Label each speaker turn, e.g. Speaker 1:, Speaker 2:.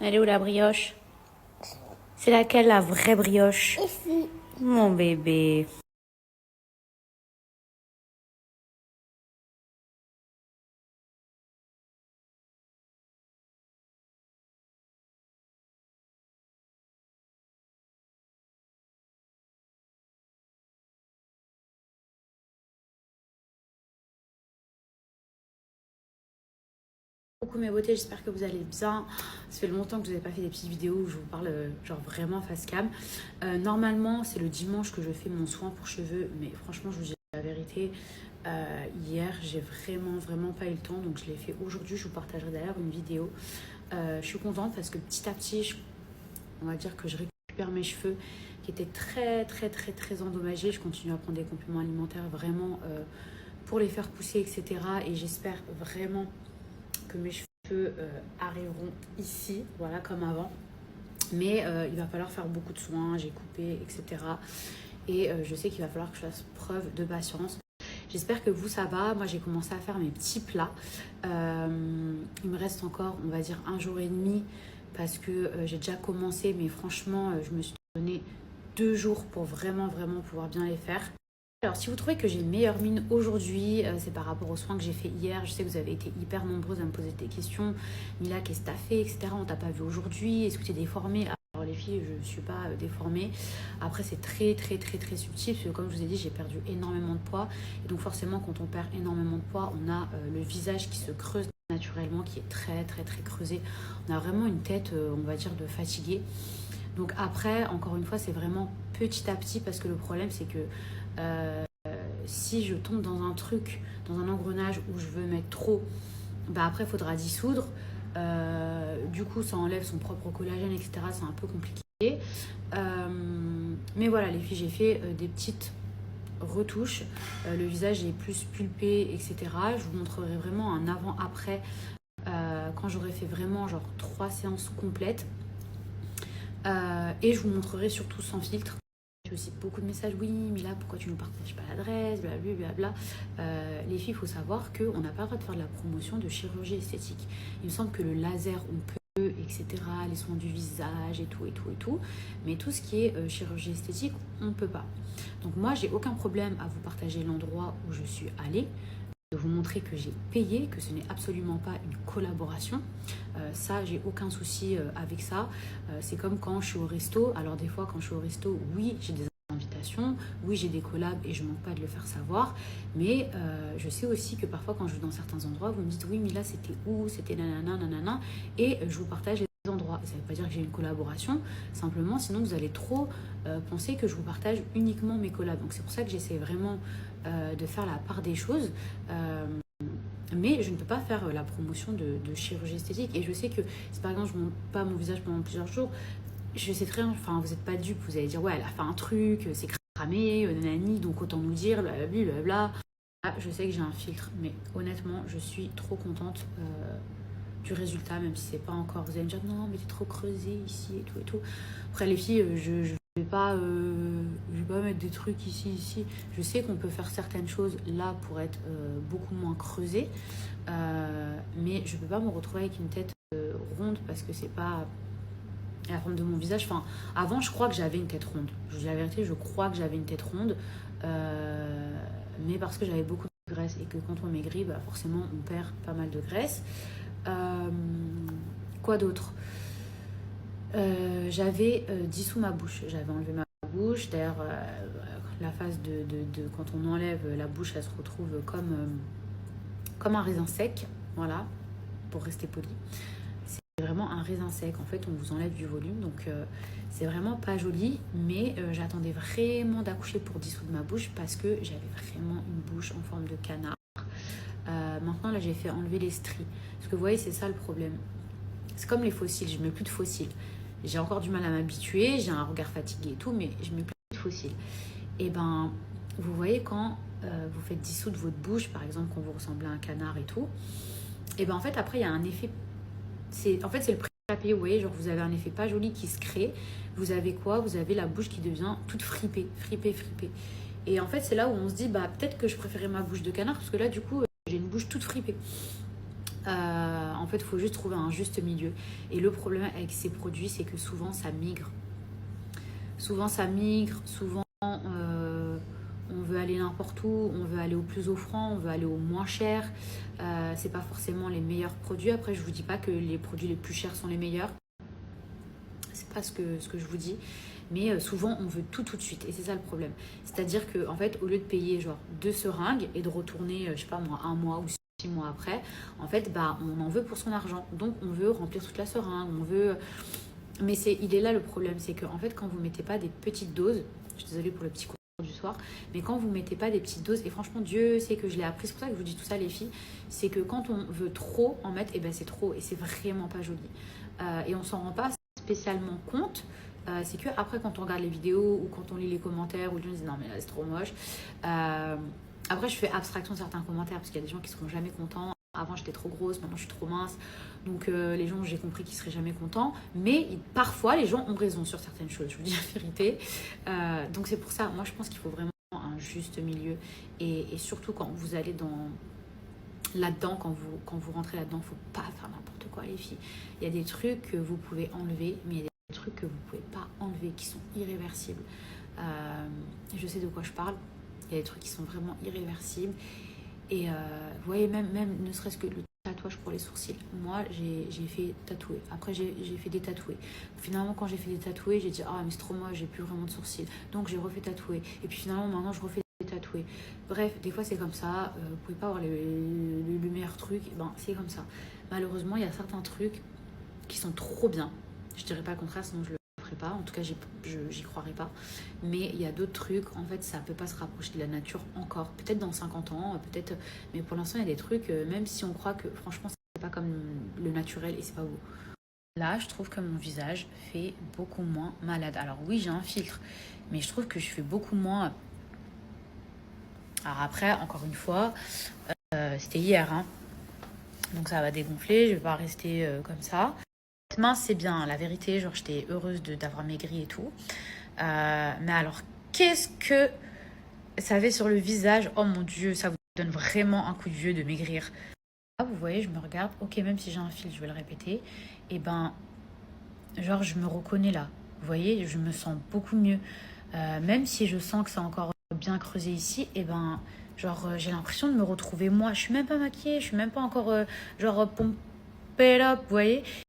Speaker 1: Elle est où la brioche? C'est laquelle la vraie brioche?
Speaker 2: Ici.
Speaker 1: Mon bébé. Coucou mes beautés, j'espère que vous allez bien. Ça fait longtemps que je n'avais pas fait des petites vidéos où je vous parle genre vraiment face cam. Normalement c'est le dimanche que je fais mon soin pour cheveux, mais franchement je vous dis la vérité, hier j'ai vraiment pas eu le temps, donc je l'ai fait aujourd'hui. Je vous partagerai d'ailleurs une vidéo. Je suis contente parce que petit à petit on va dire que je récupère mes cheveux qui étaient très endommagés. Je continue à prendre des compléments alimentaires vraiment pour les faire pousser, etc. Et j'espère vraiment que mes cheveux arriveront ici, voilà, comme avant. Mais il va falloir faire beaucoup de soins, j'ai coupé, etc. Et je sais qu'il va falloir que je fasse preuve de patience. J'espère que vous, ça va. Moi, j'ai commencé à faire mes petits plats. Il me reste encore, on va dire, 1 jour et demi parce que j'ai déjà commencé. Mais franchement, je me suis donné 2 jours pour vraiment pouvoir bien les faire. Alors, si vous trouvez que j'ai une meilleure mine aujourd'hui, c'est par rapport aux soins que j'ai fait hier. Je sais que vous avez été hyper nombreuses à me poser des questions. Mila, qu'est-ce que t'as fait, etc. On t'a pas vu aujourd'hui. Est-ce que tu es déformée? Alors, les filles, je ne suis pas déformée. Après, c'est très subtil parce que, comme je vous ai dit, j'ai perdu énormément de poids. Et donc, forcément, quand on perd énormément de poids, on a le visage qui se creuse naturellement, qui est très creusé. On a vraiment une tête, on va dire, de fatiguée. Donc, après, encore une fois, c'est vraiment petit à petit parce que le problème, c'est que si je tombe dans un truc, dans un engrenage où je veux mettre trop, bah après il faudra dissoudre. Du coup ça enlève son propre collagène, etc. C'est un peu compliqué. Mais voilà les filles, j'ai fait des petites retouches. Le visage est plus pulpé, etc. Je vous montrerai vraiment un avant-après quand j'aurai fait vraiment genre 3 séances complètes. Et je vous montrerai surtout sans filtre. J'ai aussi beaucoup de messages, oui, mais là, pourquoi tu ne partages pas l'adresse, blablabla. Les filles, il faut savoir qu'on n'a pas le droit de faire de la promotion de chirurgie esthétique. Il me semble que le laser, on peut, etc., les soins du visage et tout. Mais tout ce qui est chirurgie esthétique, on ne peut pas. Donc moi, j'ai aucun problème à vous partager l'endroit où je suis allée, de vous montrer que j'ai payé, que ce n'est absolument pas une collaboration. Ça, j'ai aucun souci avec ça. C'est comme quand je suis au resto. Alors des fois, quand je suis au resto, oui, j'ai des invitations, oui, j'ai des collabs et je manque pas de le faire savoir. Mais je sais aussi que parfois, quand je vais dans certains endroits, vous me dites, oui, mais là, c'était où? C'était nanana. Et je vous partage les endroits. Ça ne veut pas dire que j'ai une collaboration, simplement, sinon vous allez trop penser que je vous partage uniquement mes collabs. Donc c'est pour ça que j'essaie vraiment de faire la part des choses. Mais je ne peux pas faire la promotion de chirurgie esthétique. Et je sais que si par exemple je ne montre pas mon visage pendant plusieurs jours, je sais très bien, enfin vous n'êtes pas dupes, vous allez dire ouais elle a fait un truc, c'est cramé, nanani, donc autant nous dire, blablabla. Ah, je sais que j'ai un filtre, mais honnêtement je suis trop contente du résultat, même si c'est pas encore. Vous allez me dire non mais t'es trop creusé ici et tout. Après les filles, je vais pas mettre des trucs ici. Je sais qu'on peut faire certaines choses là pour être beaucoup moins creusé, mais je peux pas me retrouver avec une tête ronde parce que c'est pas la forme de mon visage. Enfin, avant je crois que j'avais une tête ronde. Je dis la vérité, je crois que j'avais une tête ronde, mais parce que j'avais beaucoup de graisse et que quand on maigrit, bah forcément on perd pas mal de graisse. Quoi d'autre? J'avais dissous ma bouche, j'avais enlevé ma bouche. D'ailleurs, la phase de quand on enlève la bouche, elle se retrouve comme un raisin sec, voilà, pour rester poli. C'est vraiment un raisin sec, en fait, on vous enlève du volume, donc c'est vraiment pas joli, mais j'attendais vraiment d'accoucher pour dissoudre ma bouche parce que j'avais vraiment une bouche en forme de canard. Maintenant, là, j'ai fait enlever les stries. Parce que vous voyez, c'est ça le problème. C'est comme les fossiles, je mets plus de fossiles. J'ai encore du mal à m'habituer, j'ai un regard fatigué et tout, mais je mets plus de fossiles. Et ben, vous voyez, quand vous faites dissoudre votre bouche, par exemple, quand vous ressemblez à un canard et tout, et ben en fait, après, il y a un effet. C'est le prix à payer, vous voyez, genre vous avez un effet pas joli qui se crée. Vous avez quoi? Vous avez la bouche qui devient toute fripée. Et en fait, c'est là où on se dit, bah peut-être que je préférais ma bouche de canard, parce que là, du coup, j'ai une bouche toute fripée. En fait, il faut juste trouver un juste milieu. Et le problème avec ces produits, c'est que souvent, ça migre. Souvent, on veut aller n'importe où, on veut aller au plus offrant, on veut aller au moins cher. C'est pas forcément les meilleurs produits. Après, je vous dis pas que les produits les plus chers sont les meilleurs. C'est pas ce que je vous dis. Mais souvent, on veut tout de suite. Et c'est ça le problème. C'est-à-dire qu'en fait, au lieu de payer genre 2 seringues et de retourner, je sais pas moi, 1 mois ou 6 mois après, en fait, bah, on en veut pour son argent. Donc, on veut remplir toute la seringue, on veut... Mais il est là le problème, c'est que en fait, quand vous mettez pas des petites doses, je suis désolée pour le petit cours du soir, mais quand vous mettez pas des petites doses, et franchement, Dieu sait que je l'ai appris, c'est pour ça que je vous dis tout ça, les filles, c'est que quand on veut trop en mettre, et ben c'est trop, et c'est vraiment pas joli. Et on s'en rend pas spécialement compte. C'est que après, quand on regarde les vidéos ou quand on lit les commentaires, où les gens disent non, mais là c'est trop moche. Après, je fais abstraction de certains commentaires parce qu'il y a des gens qui seront jamais contents. Avant, j'étais trop grosse, maintenant je suis trop mince. Donc, les gens, j'ai compris qu'ils seraient jamais contents. Mais parfois, les gens ont raison sur certaines choses. Je vous dis la vérité. Donc, c'est pour ça. Moi, je pense qu'il faut vraiment un juste milieu. Et surtout, quand vous allez là-dedans, quand vous rentrez là-dedans, il ne faut pas faire n'importe quoi, les filles. Il y a des trucs que vous pouvez enlever, mais il y a des trucs que vous ne pouvez pas enlever, qui sont irréversibles. Je sais de quoi je parle. Il y a des trucs qui sont vraiment irréversibles. Et vous voyez, même ne serait-ce que le tatouage pour les sourcils. Moi, j'ai fait tatouer. Après, j'ai fait des tatoués. Finalement, quand j'ai fait des tatoués, j'ai dit ah, mais c'est trop moche, j'ai plus vraiment de sourcils. Donc, j'ai refait tatouer. Et puis finalement, maintenant, je refais des tatoués. Bref, des fois, c'est comme ça. Vous pouvez pas avoir le meilleur truc. Ben, c'est comme ça. Malheureusement, il y a certains trucs qui sont trop bien. Je dirais pas le contraire, sinon je le ferai pas. En tout cas, j'y croirais pas. Mais il y a d'autres trucs, en fait, ça peut pas se rapprocher de la nature encore. Peut-être dans 50 ans, peut-être. Mais pour l'instant, il y a des trucs, même si on croit que franchement, c'est pas comme le naturel et c'est pas beau. Là, je trouve que mon visage fait beaucoup moins malade. Alors oui, j'ai un filtre, mais je trouve que je fais beaucoup moins. Alors après, encore une fois, c'était hier, hein. Donc ça va dégonfler, je vais pas rester comme ça. Mince, c'est bien, la vérité, genre j'étais heureuse d'avoir maigri et tout. Mais alors, qu'est-ce que ça avait sur le visage? Oh mon Dieu, ça vous donne vraiment un coup de vieux de maigrir. Ah, vous voyez, je me regarde, ok, même si j'ai un fil, je vais le répéter. Et ben, genre, je me reconnais là. Vous voyez, je me sens beaucoup mieux. Même si je sens que c'est encore bien creusé ici, et ben, genre, j'ai l'impression de me retrouver moi. Je suis même pas maquillée, je suis même pas encore, genre, pompée là, vous voyez.